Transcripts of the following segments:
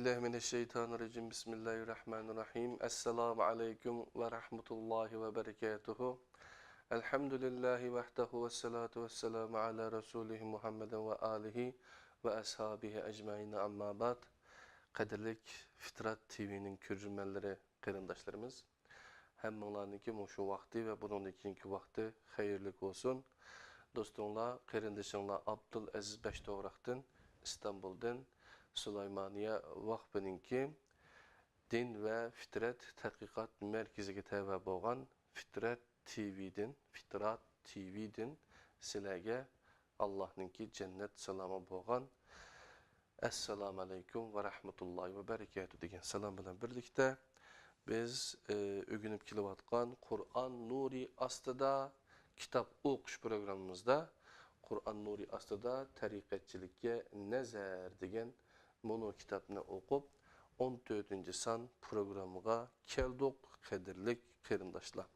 Euzubillahimineşşeytanirracim. Bismillahirrahmanirrahim. Esselamu aleyküm ve rahmetullahi ve berekatuhu. Elhamdülillahi vahdehu ve salatu ve selamu ala Resulihi Muhammeden ve alihi ve ashabihi ecmaîn amma ba'd. Kadirlik Fitrat TV'nin körürmenleri, kırındaşlarımız. Hemmelarınki şu vakti ve bunun ikinci vakti hayırlık olsun. Dostumla, kırındaşımla Abdülaziz Beştoğrak'tan, İstanbul'dan, Süleymaniye Vakfı'nınki Din ve Fitrat Tadqiqat Merkeziga tava bo'lgan Fitrat TV'den sizlarga Allohninki cennet salomı bo'lgan Assalomu alaykum ve rahmetullahi ve berekatuh degan salom bilan birlikda biz o'rganib kelayotgan Qur'on nuri ostida kitap o'qish programımızda Qur'on nuri ostida tariqatchilikka nazar degan mono kitapni o'qib 14. san programıga keldik kadirlik qarindoshlar.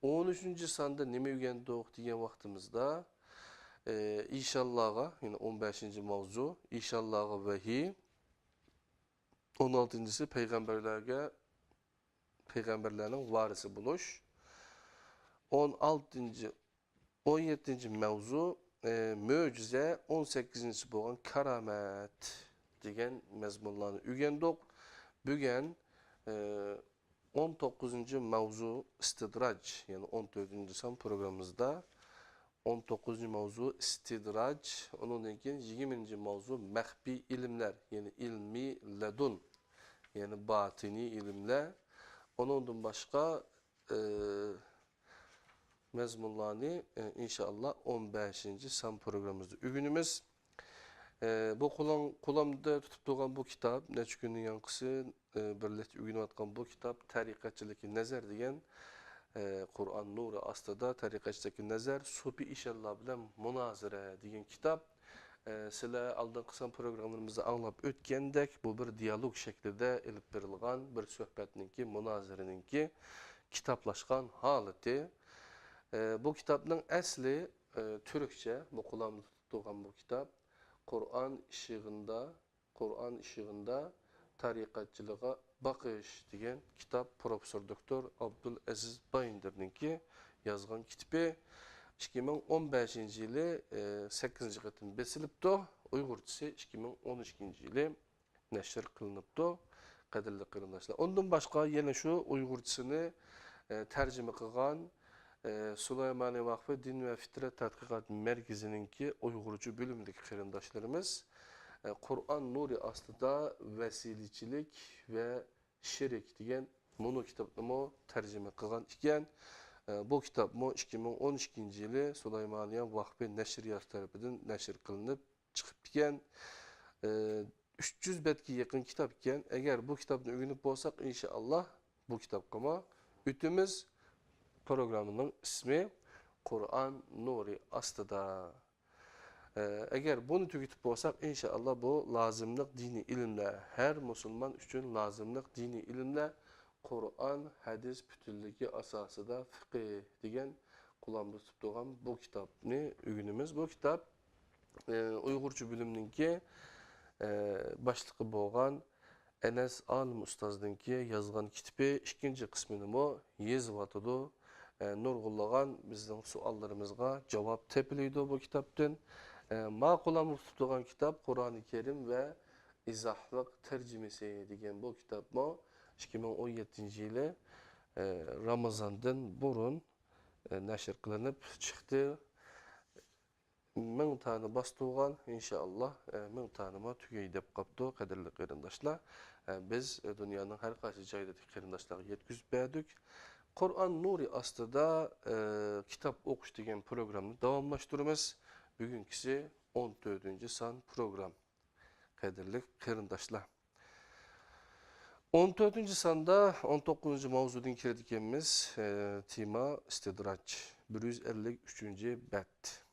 13. sanda nima o'rgandik degan vaqtimizda inshallahga, yine 15. mavzu inshallahga vahiy, 16. peygamberlerin varisi buluş, 17. mavzu möcize, 18. bo'lgan karamet degan mazmunlarni o'rgandik. Bugun 19. mavzu istidraj, yani 14. son programımızda 19. mavzu istidraj, ondan keyin 20. mavzu mahfi ilimler, yani ilmi ladun, yani batini ilimler. Ondan başka mezmunlarını inşallah 15. son programımızda öğünümüz. Bu kulağımda tutup durgan bu kitap, neçə günün yankısı, birlikte öğünüp atkan bu kitap, tariqatçılıkı nazar degan, Qur'on nuri ostida tariqatçılıkı nazar, Sufi inşallah bilen munazara degan kitap. Sizler aldığın son programlarımızda anlap ötkendek, bu bir diyalog şeklinde elip verilgan, bir söhbetninki, munazareninki, kitaplaşkan haleti. Bu kitabın asli Türkçe, bu kulağımda tutup durgan bu kitap, Kur'an ışığında tariqatçılığa bakış degan kitap Profesör Doktor Abdülaziz Bayındır'ınki yazgan kitabı 2015 yılı 8. qatım besilipti. Uygurçası 2012 yılı neşr kılınıptı. Qadirli qarindoshlar. Ondan başka yine şu Uygurçasını tercüme kılgan Süleymaniye Vakfı Din ve Fitrat Tadqiqat Merkezi'ninki Uygurcu bölümündeki qarindoshlarımız Qur'on nuri ostida vesiliçilik ve şirik degan mono kitapni tercüme kılgan iken bu kitap 2012 yılı Süleymaniye Vakfı Neşriyat tarafından neşr kılınıp çıkıp iken 300 betga yakın kitap iken eğer bu kitabını öğrenip olsak inşallah bu kitapkama ütümüz programının ismi Qur'on nuri ostida. Eğer bunu tüketip olsak inşallah bu lazımlık dini ilimler, her Müslüman için lazımlık dini ilimler Qur'on hadis bütünlüğü asasında fıkıh degan kulağımda tutup durgan bu kitapni öğünümüz. Bu kitap Uygurcu bölümününki başlığı bo'lgan Enes Alim Ustazdınki yazgan kitabı ikinci kısmını mı yazıvatıdı. Nurgullan bizden suallarımızga cevap tepiliydi bu kitaptan. Maqulamda tutup durgan kitap Kur'an-ı Kerim ve izahlık tercümesi degan bu kitap mı 2017 yılı Ramazan'dan burun neşr kılınıp çıktı. 1000 tane bastırgan inşallah 1000 tanıma tügey dep kaptı kadirli qarindoshlar. Biz dünyanın her qaysi joyidagi qarindoshlarga yetkizib berdik. Qur'on nuri ostida kitap o'qish degan programni davomlashtiramiz. Bugünkisi 14. son program. Qadirli qarindoshlar. 14. sonda 19. mavzudan kirdiğimiz tema istidraj. 153. bet.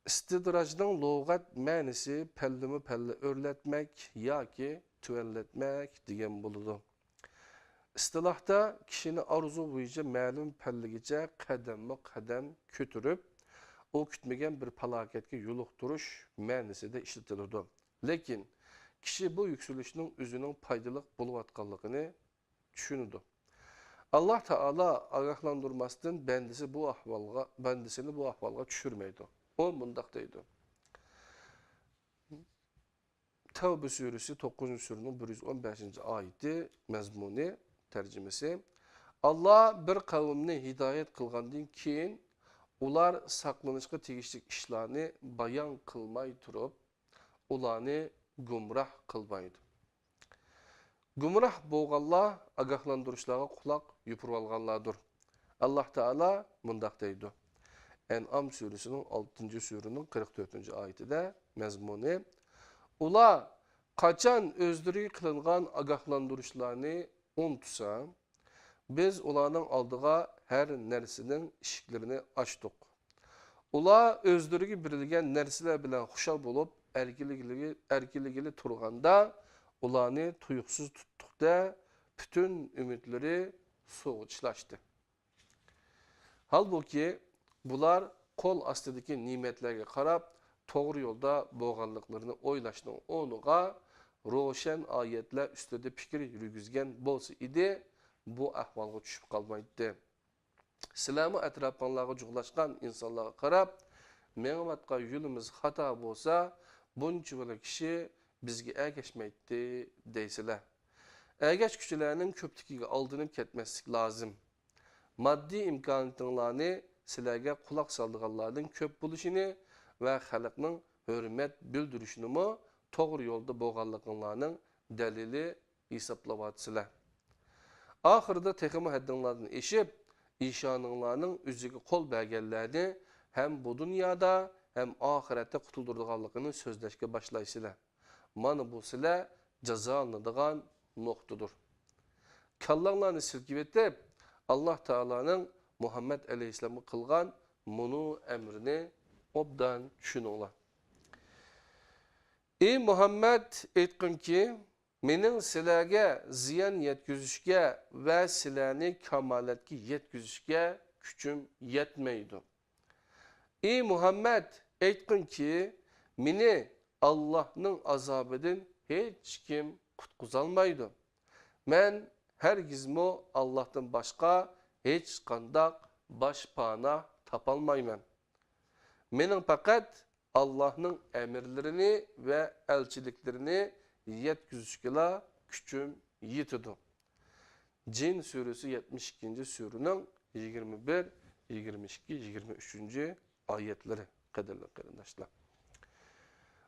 İstidrajның lügat ma'nisi pellimi-pelli örletmek yoki tuvalletmek degan bo'ladi. İstilahda kişini arzu bo'yicha ma'lum pelligacha qadam ko'tarib, o kütmegen bir falaketga yo'liqtirish ma'nisida ishlatiladi. Lekin kishi bu yükselişinin özünün paydalık buluvatkanlığını düşünüdü. Allah Teala agahlandırmasından bendisini bu ahvalga düşürmeydi. O mundaq deydi. Tevbe suresi 9. surunun 115. ayeti mezmuni tercümesi. Allah bir kavimni hidayet kılgandan keyin ular saklanışqa tegishlik ishlarni bayon qilmay turib, ularni gumroh qilmaydi. Gumroh bo'lganlar agahlantirishlarga quloq yupurib olganlardir. Alloh taolo mundaq deydi. En'am suresining 6. surunun 44. oyatida mazmuni ular qachon o'zlariga qilingan agahlantirishlarni unutsa, biz ularning oldiga her narsaning eshiklarini ochdik. Ular o'zlariga berilgan narsalar bilan xushal bo'lib, erkinligini turganda ularni tuyuqsiz tutdiqda bütün umidlari suvga tishlashdi. Halbuki bular qo'l ostidagi ne'matlarga qarab, to'g'ri yo'lda bo'lganliklarini o'ylashning o'rniga ro'shan oyatlar ustida fikr yurgizgan bo'lsa edi, bu ahvolga tushib qolmaydi. Sizlarmi atrofingizga joylashgan insonlarga qarab, menvatgan yo'limiz xato bo'lsa, buncha kishi bizga ergashmaydi deysizlar. Ergashuvchilarning ko'pligiga aldanib ketmaslik lozim. Maddi imkoniyatlarni sizlarga quloq solganlarning ko'p bo'lishini va xalqning hurmat bildirishini to'g'ri yo'lda bo'lganliklaringlarning dalili hisoblayapsizlar. Ahirda texmi haddinglardan eshib, ishoninglarning o'ziga qo'l berganlarni hem bu dünyada hem ahirette qutuldirganligini so'zlashga başlaysizlar. Mana bu sizlar jazolanadigan nuqtadir. Kallanglarni silkib etib, Allah Teala'nın Muhammed Aleyhisselam'a qilgan munu emrini obdan tushuninglar. Ey Muhammed aytqin ki, mening sizlarga ziyon yetkazishga va sizlarni kamolatga yetkazishga kuchim yetmaydi. Ey Muhammed aytqin ki, meni Allah'ның azobidan hech kim qutqizolmaydi. Men hergizmo Allah'tan başqa hech qandaq boshpana topolmayman. Mening faqat Allah'ның emirlerini ve elçiliklerini yetkizishga kuchim yetidi. Cin suresi 72. surunun 21, 22, 23. ayetleri qadrli qarindoshlar.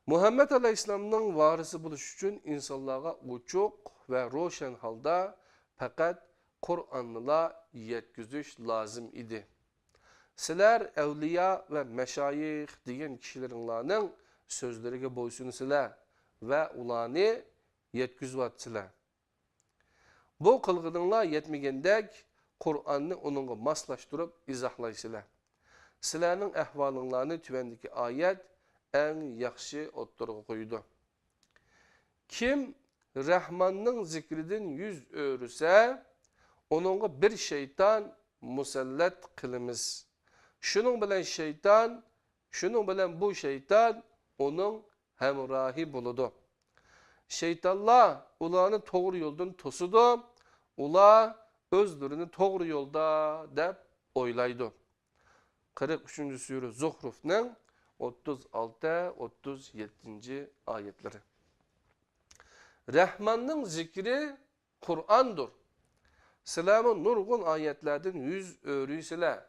Muhammed Aleyhisselam'ның varisi buluş için insanlara uçuk ve roşan halda fakat Kur'an'la yetkiziş lazım idi. Sizler evliya ve meşayih diyen kişilerin sözlerine boysunusizlar ve ulanı yetkizivatsizlar. Bu kılgınınla yetmegendek Kur'an'ı onunla maslaştırıp izahlaysizlar. Sizlerin ehvalınlarını tüvendeki ayet en yaxşı o'ttirg'a qo'ydi. Kim Rahmanning zikridan yuz o'risa, onunga bir şeytan musallat qilamiz. Shuning bilan bu şeytan onun hamrohi bo'ladi. Şeytanlar ularni to'g'ri yo'ldan to'sidi, ular o'zlarini to'g'ri yo'lda deb o'ylaydi. 43. sura Zuhrufning 36-37. ayetleri. Rahmanның zikri Kur'an'dır. Sizlarning nurgun ayetlerden yüz öğrüysizlar.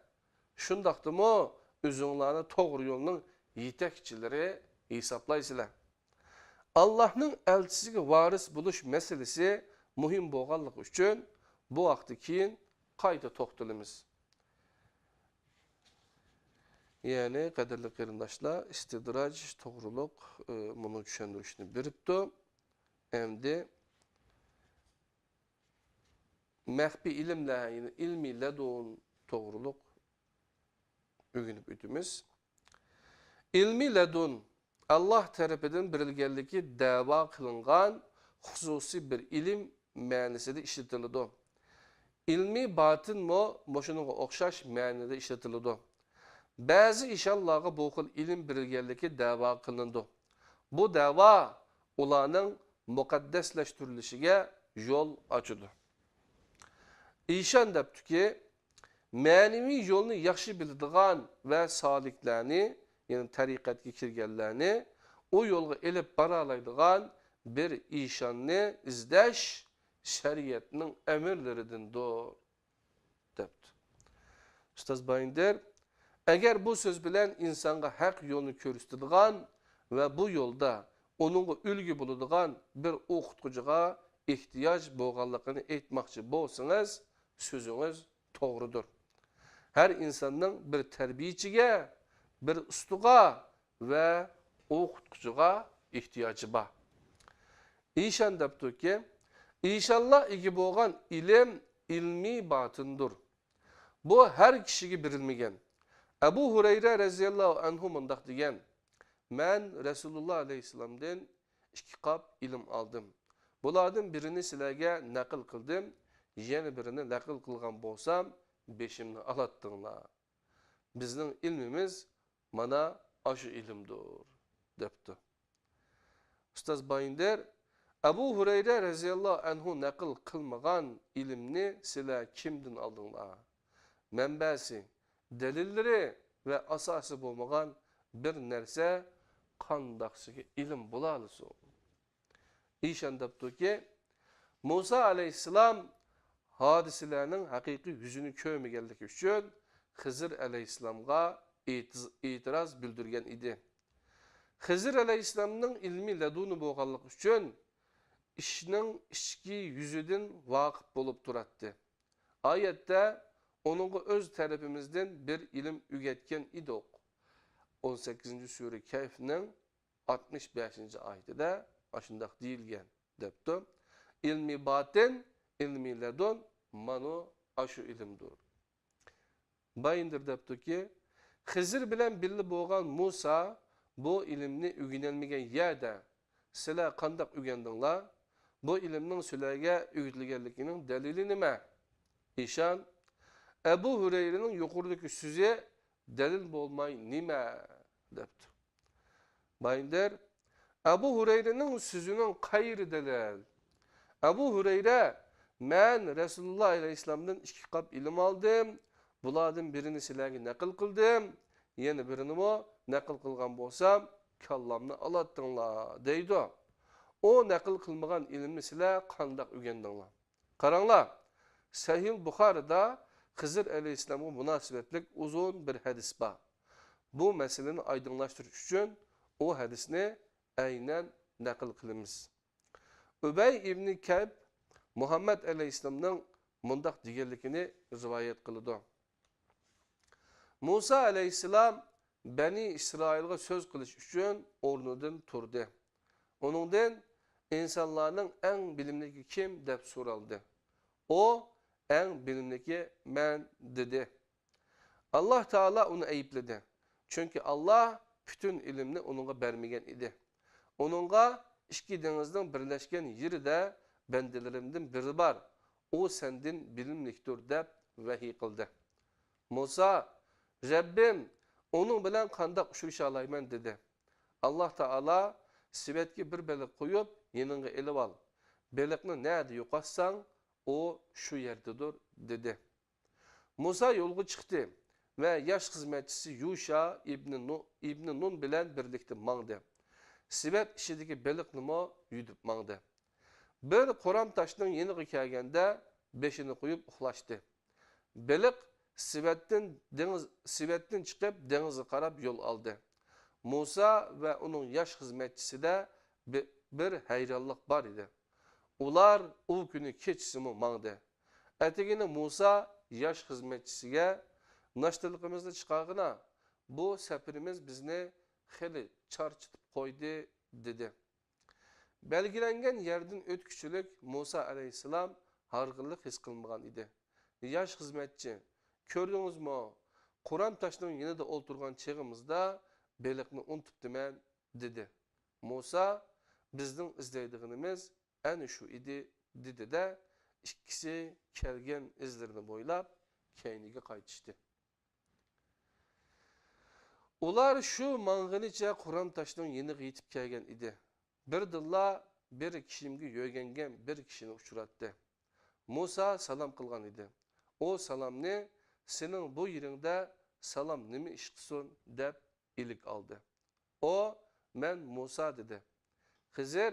Şundaqdimi o'zinglarni to'g'ri yo'lning yetakchileri hisoblaysizlar. Allah'ның elchisiga varis bo'lish masalasi muhim bo'lganligi uchun bu vaqtdan keyin qayta to'xtalamiz. Yani qadrli qarindoshlar, istidraj to'g'riliq buni tushuntirishni beribdi. Endi maxfiy ilmlar, yani ilmiy ladun to'g'riliq o'rganib o'tamiz. Ilmiy ladun Allah tarafidan berilganligi da'vo qilingan xususiy bir ilm ma'nosida ishlatiladi. Ilmiy batin mo'shunga o'xshash ma'noda ishlatiladi. Bazı inşallah'a bu xil ilim berilganligi da'vo qilindi. Bu da'vo ularning muqaddaslashtirilishiga yo'l ochadi. İşan deptiki, ma'naviy yo'lni yaxshi biladigan va soliklarni, ya'ni tariqatga kirganlarni o yo'lga elib bora oladigan bir ishonni izlash shariatning amirlaridandir, debdi. Ustoz Bayındır, agar bu so'z bilan insonga haq yo'lni ko'rsatadigan va bu yo'lda onunga ulgu bo'ladigan bir o'qituvchiga ehtiyoj bo'lganligini aytmoqchi bo'lsangiz, so'zingiz to'g'ridir. Her insanın bir terbiyeçiye, bir ustuğa ve o'qituvchiga ihtiyacı var. İşan depti ki, inşallah iki bo'lgan ilim ilmi batındır. Bu her kişiye birilmegen. Ebu Hureyre raziyallahu anhu mundaq degan: "Men Resulullah aleyhisselam'dan 2 qap ilim aldım. Bulardan birini sizlarga naql qildim, yana birini naql qilgan bo'lsam, beşimni alattыңlar. Bizning ilmimiz mana aşı ilimdir," depti. Ustoz Bayındır, Ebu Hureyre raziyallahu anhu naql qilmagan ilimni sizlar kimdan aldыңlar? Manbasi, delilleri ve asası bo'lmagan bir narsa qandaqsiga ilim bo'lalısı. İşan depti ki, Musa aleyhisselam hadiselerinin haqiqiy yüzünü ko'rmaganligi uchun Xizr aleyhisselamga itiraz bildirgan idi. Xizr aleyhisselamning ilmi laduni bo'lganligi uchun ishning ichki yuzidan vaqif bo'lib turadi. Oyatda onunga öz tarafimizdan bir ilim ügetken idik. 18. sure Kehf'nin 65. ayetida aşındaq deyilgen depti. İlmi batin, ilmi ledun, manu aşu ilimdir. Bayındır depti ki, Xizr bilen birli bo'lgan Musa bu ilimni üginelmegen yerde sizlar qandaq ügendinglar? Bu ilimning sizlarga ügitilganligining dalili nima? İşan, Ebu Hureyre'nin yuqoridagi so'zi dalil bo'lmay nima depti. Bayındır, Ebu Hureyre'nin sözünün qayri dalil? Ebu Hureyre, "Men Resulullah aleyhisselam'dan 2 qap ilim aldım. Bulardan birini sizlarga naql qildim. Yana birini naql qilgan bo'lsam, kallamni alattыңlar," deydi. O naql qilmagan ilimni sizlar qandaq o'rgandinglar? Qaranglar, Sahih Buxarida Xizr aleyhisselamga münasebetlik uzun bir hadis var. Bu meseleni aydınlaştırış için o hadisni aynen naql qilamiz. Ubay ibn Ka'b Muhammed aleyhisselamning mundaq deganligini rivoyat qildi. Musa aleyhisselam Bani İsrail'ga söz qilish uchun o'rnidan turdi. Onundan insanların en bilimlisi kim deb so'raldi. O en bilimlisi men dedi. Allah Teala onu ayıpladı. Çünkü Allah bütün ilimni onunla vermegen idi. Onunla iki denizden birleşken yeri de bendelerimden biri var. O sendin bilimliktir deb vahiy qildi. Musa, Rabbim onun bilen qandaq uçuşa alayman dedi. Allah Teala sivetki bir belik koyup yanına elib al. Belikni nerede yoqatsan o şu yerdedir dedi. Musa yolga çıktı ve yaş hizmetçisi Yuşa İbni Nun bilen birlikte mangdı. Sivet işideki belikni yudip mangdı. Bir Quram taşının yanına kelgende beşini koyup uxlaştı. Belik sivetten çıkıp denize qarab yol aldı. Musa ve onun yaş hizmetçisi de bir hayranlık var idi. Ular o günü keçisimi mangdı. Ertegini Musa yaş hizmetçisiga naştırlığımızda çıkargına bu seferimiz bizni xeli çarçıtıp koydu dedi. Belgilengen yerden ötküçülük Musa aleyhisselam hargınlık his kılmagan idi. Yaş hizmetçi, gördünüz mü? Kur'an taşının yanında oturgan çağımızda belikni unutup men dedi. Musa bizden izleydiğimiz en şu idi dedi de ikisi kelgen izlerini boylap keyniga qaytıştı. Ular şu mang'inicha Quram taşının yeni yetip kelgen idi. Bir dilla bir kishimga yo'ygangan bir kishini uchratdi. Musa salom qilgan edi. O salomni sening bu yeringda salom nima ish qilsin deb ilik oldi. O men Musa dedi. Xizr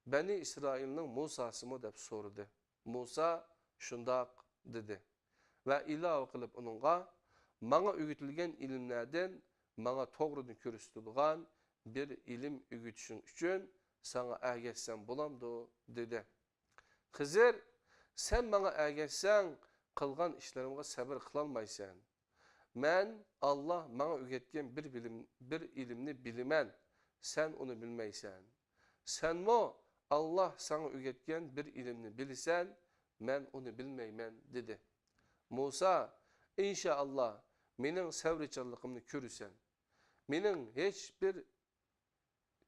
Bani İsrailning Musasimi deb so'radi. Musa shundoq dedi. Va ilova qilib uningga menga o'rgatilgan ilmlardan menga to'g'rini ko'rsatilgan bir ilm o'rgatishing uchun sana ergashsam bo'lamdi dedi. Xizr sen menga ergashsang qilgan ishlarimga sabr qilolmaysan. Men Allah menga o'rgatgan bir ilmni bilaman. Sen onu bilmaysan. Senmo Allah sana o'rgatgan bir ilmni bilsan, men onu bilmayman dedi. Musa, inşallah mening savrichanligimni ko'rsan.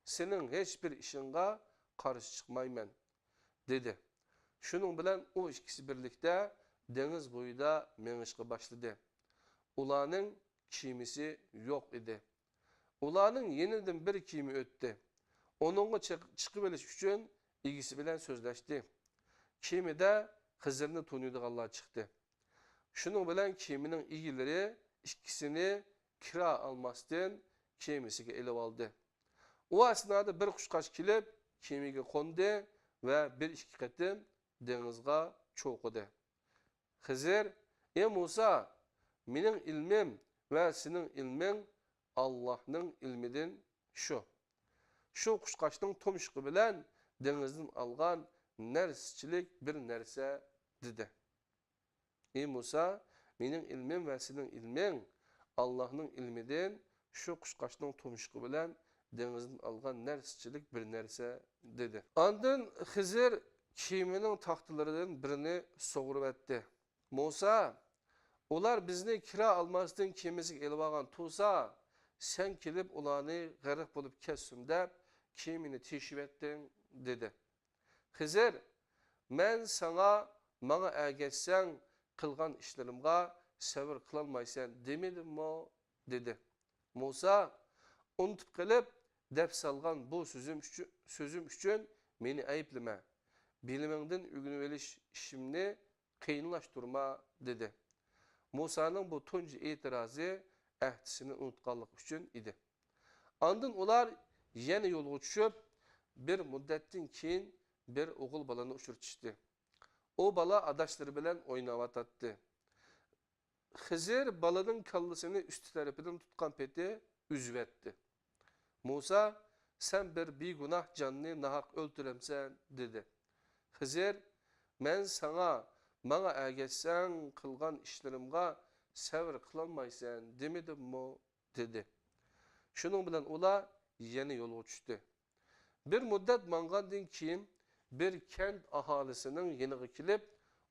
Sening hech bir ishingga qarshi chiqmayman dedi. Shuning bilan u ikkisi birlikda dengiz bo'yida mengishga boshladi. Ularning kiyimisi yo'q edi. Ularning yenidan bir kiyimi o'tdi. Onunla chiqib olish uchun egisi bilan so'zlashdi. Kiyimida Xizrni taniydiganlar chiqdi. Shuning bilan kiyimining egilari ikkisini kira olmasdan kiyimisiga elib oldi. O asnoda bir qushqash kelib, kiyimiga qo'ndi va bir ikki qatim dengizga cho'qidi. Xizr, "Ey Musa, mening ilmim va sening ilming Allohning ilmidan shu. Shu qushqashning tumshuqi bilan dengizdan olgan narsachilik bir narsa" dedi. "Ey Musa, mening ilmim va sening ilming Allohning ilmidan shu qushqashning tumshuqi bilan dengizdan olgan narsachilik bir narsa" dedi. Ondan Xizr kiyimining taxtalaridan birini sug'urib etdi. "Musa, ular bizni kira olmasdan kiyimisiga elib olgan tursa, sen kelib ularni g'arq bo'lib ketsin deb kiyimini teshib etding" dedi. Xizr, "Men sana menga ergashsang qilgan ishlarimga sabr qilolmaysan demedimmi?" dedi. Musa, "Unutib qilib deb salgan bu sözüm uchun meni ayblama. Bilimingdan o'rganib olish ishimni qiyinlashtirma" dedi. Musa'nın bu tunji e'tirozi ahdisini unutganlik uchun edi. Ondan ular yana yo'lga tushib, bir muddatdan keyin bir o'g'il balani uchirtishdi. O bala adashlari bilan o'ynayotdi. Xizr balaning kallasini üst tarafidan tutgan peti uzib etdi. Musa, "Sen bir begunoh jonni nahaq o'ltiramsan" dedi. Xizr, "Men sana menga ergashsang qilgan ishlarimga sabr qilolmaysan demedimmi?" dedi. Shuning bilan ular yana yo'lga tushdi. Bir muddat mangandan keyin bir kent aholisining yeniga kelib,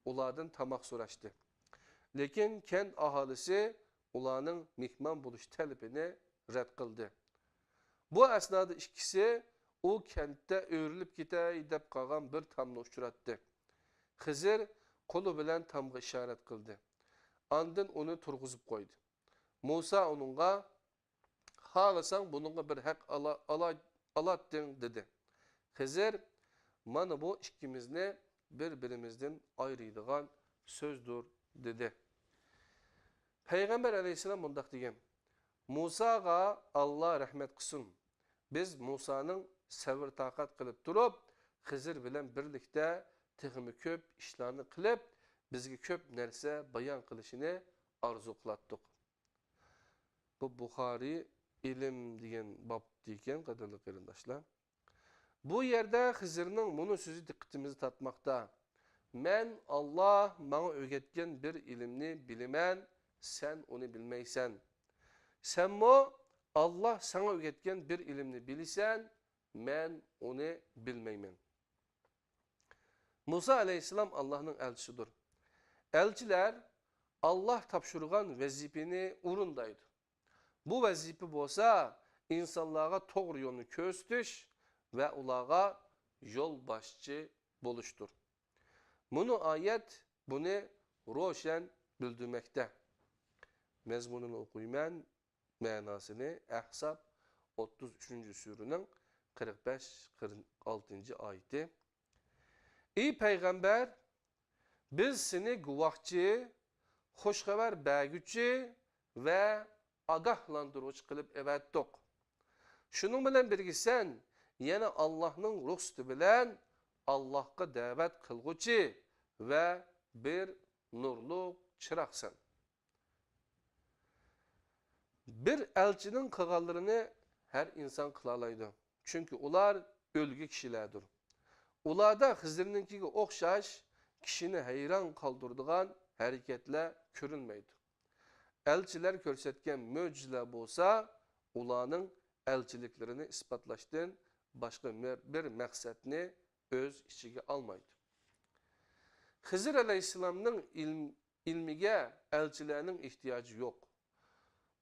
ulardan tamoq so'rashdi. Lekin kent aholisi ularning mehmon bo'lish talabini rad qildi. Bu asnoda ikkisi u kentda o'rilib ketay deb qolgan bir tomni uchratdi. Xizr qo'li bilan tomga ishorat qildi. Ondan uni turg'izib qo'ydi. Musa uningga, "Xohlasang buningga bir haq olatding" dedi. Xizr, "Mana bu ikkimizni bir-birimizdan ayıradigan so'zdir" dedi. Payg'ambar alayhisalom bundoq degan: "Musaga Allah rahmat qilsin. Biz Musaning sabr taqat qilib turib, Xizr bilan birlikda texmi ko'p ishlarni qilib, bizga ko'p narsa bayon qilishini orzu qilatdik." Bu Buxoriy ilm degan bob degan qadrli qarindoshlar. Bu yerda Xizrning buni so'zi diqqatimizni tortmoqda. "Men Allah menga o'rgatgan bir ilmni bilaman, sen onu bilmaysan. Senmo Allah sana o'rgatgan bir ilmni bilsan, men onu bilmayman." Musa aleyhisselam Allah'ın elçisidir. Elçiler Allah tapşırgan vazifeni urundaydı. Bu vazife bolsa insanlara doğru yolunu köstüş ve ulara yol başçı buluştur. Bunu ayet bunu roşen bildirmekte. Mezmununu okuyman, manasını Ahzab 33. surenin 45-46 ayeti. Ey peygamber, biz seni guvahçı, hoşxabar bergüçü ve agahlandırıcı kılıp evettik. Şunun bilen birgi sen, yana Allah'ın ruhsatı bilen Allah'a davet kılgıcı ve bir nurlu çıraqsan. Bir elçinin kıgallarını her insan kılalaydı. Çünkü ular ölgü kişilerdir. Ularda Hızır'ınkiga okşaş, kişini hayran kaldırdıgan hareketle körünmeydi. Elçiler körsetken möcüzeler bolsa, ularning elçiliklerini ispatlaştın, başka bir maksatni öz içine almaydı. Hızır Aleyhisselam'ın ilmige elçilerinin ihtiyacı yok.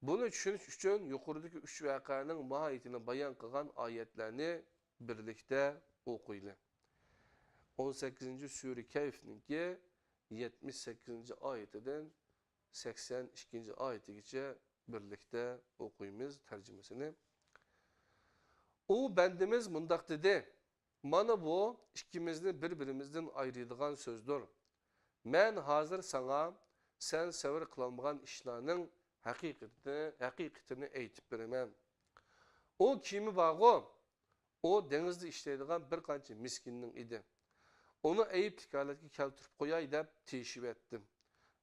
Bunu düşünüş için yukarıdaki 3 vakanın mahiyetini bayan kılan ayetlerini birlikte okuyalım. 18. Sure Kehf'ninki 78. ayetinden 82. ayetigacha birlikte okuyumuz tercümesini. O bendimiz mundaq dedi. Mana bu ikimizni bir-birimizden ayrıydigan sözdür. Men hazır sana sen sevir kılınmagan işlarning haqiqatini aytib beraman. O kimi bağı? O denizde işleydigan bir qancha miskinning idi. Onu ayıp tikaletki keltirip koyay dep teşvik ettim.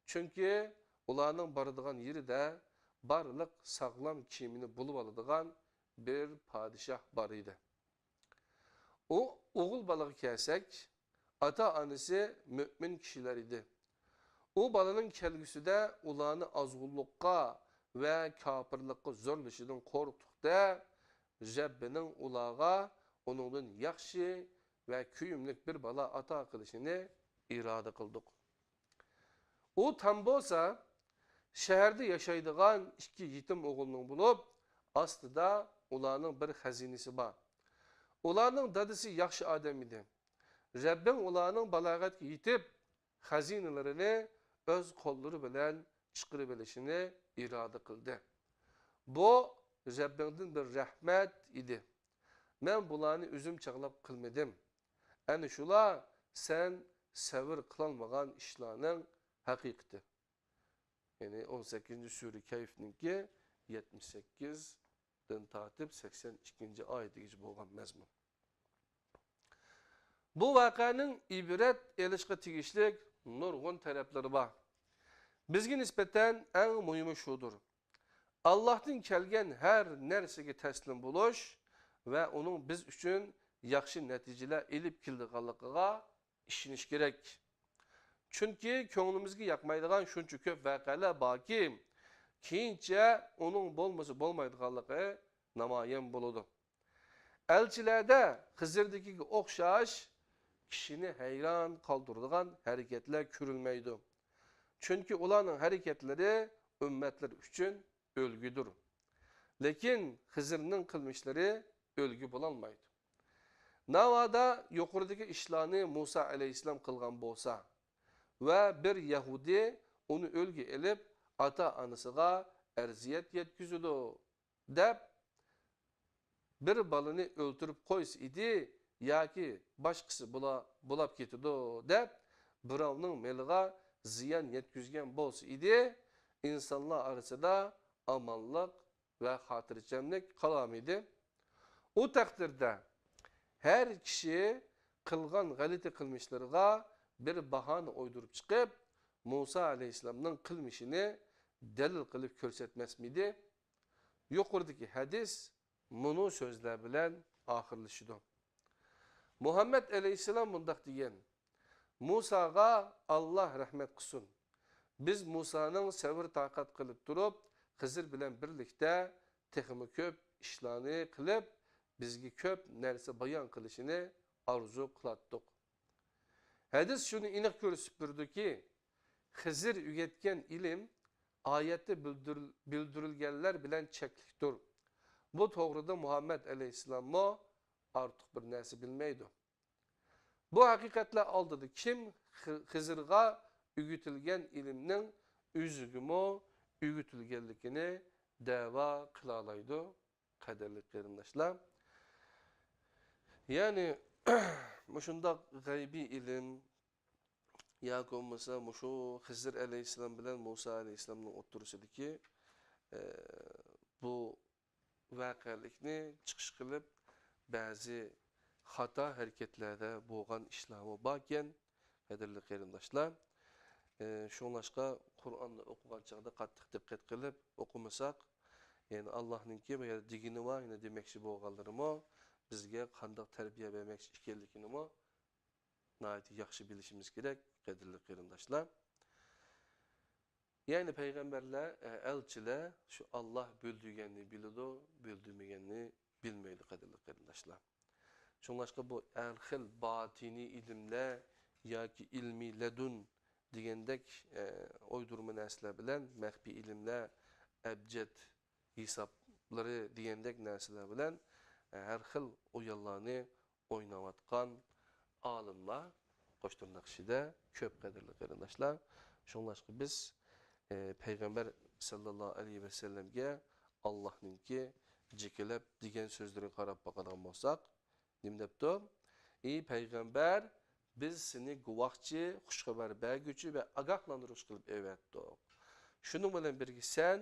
Çünkü ularning baradigan yeride barliq sağlam kiyimini bulup aladigan bir padişah bar idi. O oğul balığı kelsek, ata-anası mümin kişiler idi. O balının kelgüsü de ularını azgulluqqa ve kafirlikqa zorlaşıdan korktukda Rabbinin ulağa onundan yaxşı ve küyümlük bir bala ata kılışını irade kıldık. O tam bolsa şehirde yaşaydıgan iki yetim oğulunun bulup aslında ularning bir hazinesi var. Ularning dadisi yaxshi adam idi. Rabbim ularning balag'atga yetib, xazinalarini öz qo'llari bilan chiqarib olishini iroda qildi. Bu Rabbimdan bir rahmat idi. Men bularni o'zim chaqlab qilmadim. Ana shular sen sabr qilolmagan ishlarning haqiqati. Yani 18. Sure Kehf'ninki 78'den tartip 82. ayetigacha bo'lgan mazmun. Bu vakanın ibret elişqe tegishlik nurg'un tarafları var. Bizga nisbeten en muhimi şudur. Allah'tan kelgen her nersege teslim buluş ve onun biz üçün yaxshi neticeler elip keldiganligiga ishonish kerak. Çünkü ko'nglimizga yoqmaydigan shuncha ko'p voqealar borki, keyincha onun bo'lmaydiganligi namoyon bo'ladi. Elçilerde Hızır'daki okşaş kişini hayran kaldırdıgan hareketler görülmeydi. Çünkü ulanın hareketleri ümmetler için ölgüdür. Lakin Hızır'ın kılmışları ölgü bulanmaydı. Navada yukarıdaki işlerini Musa aleyhisselam kılgan bolsa ve bir Yahudi onu ölgü elip ata-anasıga erziyet yetkizidi dep bir balını öldürüp koysa idi ya ki başkası bulap ketidi dep birovning meliga ziyan yetkizgan bolsa idi insanlar arasında amanlık ve hatırcamlık kalamıydı. O takdirde her kişi kılgan galiti kılmışlarına bir bahane uydurup çıkıp Musa aleyhisselam'ın kılmışını delil kılıp körsetmez miydi? Yukarıdaki hadis bunu sözler bilen ahırlaşıdı. Muhammed aleyhisselam mundaq degan. Musa'ga Allah rahmet kılsın. Biz Musa'nın sabır takat kılıp durup Hızır bilen birlikte texmi köp işlerini kılıp bizgi köp nerse bayan kılışını arzu kılattık. Hadis şunu inik görüsüp durdu ki Hızır ügetken ilim ayette bildirilgenler bilen çekliktir. Bu doğruda Muhammed Aleyhisselam'a artık bir nerse bilmeydi. Bu hakikatle aldıdı. Kim Hızır'a ügütülgen ilimnin üzgümü ügütülgenlikini deva kılalaydı. Kaderlik kardeşler. Yani muşundaq gaybi ilim yoki bo'lmasa mushu Xizr alayhissalom bilan Musa alayhissalomning o'tirisidagi bu voqelikni chiqish qilib ba'zi xato harakatlarda bo'lgan ishlarmi bor ekan, qadrli qarindoshlar. Şunlaşqa Qur'onni o'qigan chaqda qattiq diqqat qilib o'qimasak, yani Allohninki bu yerda digini va yana demoqchi bo'lganlarimi bizga qanday tarbiya bermoqchi ekanligini nihoyatda yaxshi bilishimiz kerak, qadrli qarindoshlar. Yani peygamberler, elçiler şu Allah böldüğünü biliyordu, böldürmeyenini bilmeydi qadrli qarindoshlar. Şunlaşqa bu erhil batini ilimler yoki ilmi ledun degendek oydurma narsalar bilan maxfiy ilimlar, abjad hisoblari degendek narsalar bilan har xil o'yinlarni o'ynayotgan olimlar qo'shtirnoq ichida ko'p qadrli qarindoshlar. Shunlashqa biz payg'ambar sallallohu alayhi vasallamga Allohninki jikilab degan so'zlarga qarab boqadigan bo'lsak, nima debdi? Ey payg'ambar, biz seni guvohchi, xushxabar berguvchi va ogohlantiruvchi qilib evatdik. Shuning bilan birga sen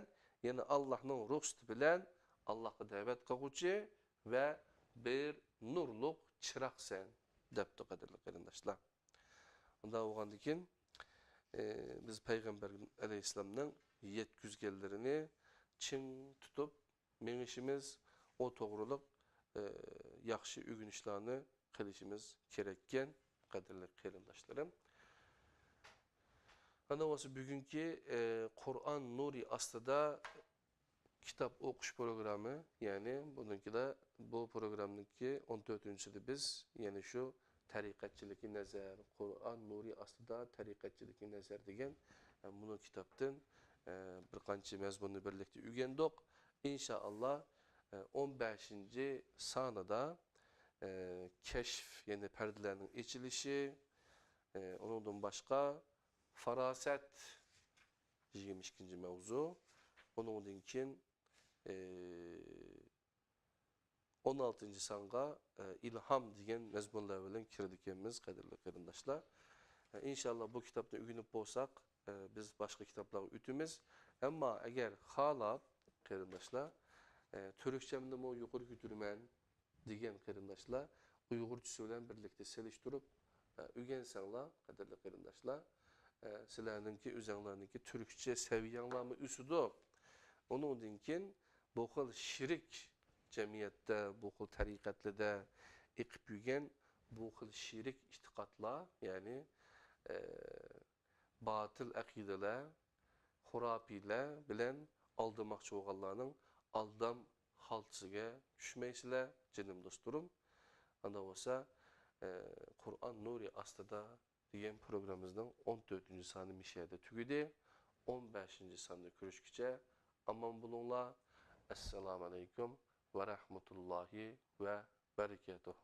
yana Allohning ruxsati bilan Allohga da'vat qilguvchi va bir nurliq chiroqsan debdi qadrli qarindoshlar. Unda o'g'andan keyin biz payg'ambar alayhissalomning yetkizganlarini chin tutib mengishimiz, o to'g'riliq yaxshi o'rganishlarni qilishimiz kerak ekan, qadrli qarindoshlarım. Ana o'sha bugungi Qur'on nuri ostida kitap o'qish programı, ya'ni bununkida bu programniki 14-sida biz yana shu tariqatchilikka nazar, Qur'on nuri ostida tariqatchilikka nazar degan bunu kitapdan bir qancha mazmunni birlikda o'rgandik. İnşallah 15-sonida keşf, yani perdelerinin içilişi, onundan başka faraset 22. mevzu, onundan keyin 16. songa ilham degan mazmunlar bilan kirdikanmiz qadrli qarindoshlar. İnşallah bu kitapni o'rganib bo'lsak, biz boshqa kitaplarga o'tamiz. Ammo agar xohlab qarindoshlar Türkçemni mo yuqori ko'tiraman degan qarindoshlar Uyg'urchasi bilan birlikda selishtirib o'rgansanglar, qadrli qarindoshlar, sizlarninki o'zinglarniki turkcha saviyanlarni o'sidi. Undan keyin bu xil shirik jamiyatda, bu xil tariqatlarda eqib yurgan bu xil shirik e'tiqodlar, ya'ni batil aqidalar, xurofiylar bilan aldamoqchi bo'lganlarning aldam haltisiga tushmaysizlar, jinim do'stlarim. Ana bo'lsa Qur'on nuri ostida degan programmamizning 14-soni mishada tugadi. 15-sonda ko'rishguncha omon bo'linglar. Assalomu alaykum va rahmatullohi va barakatuh.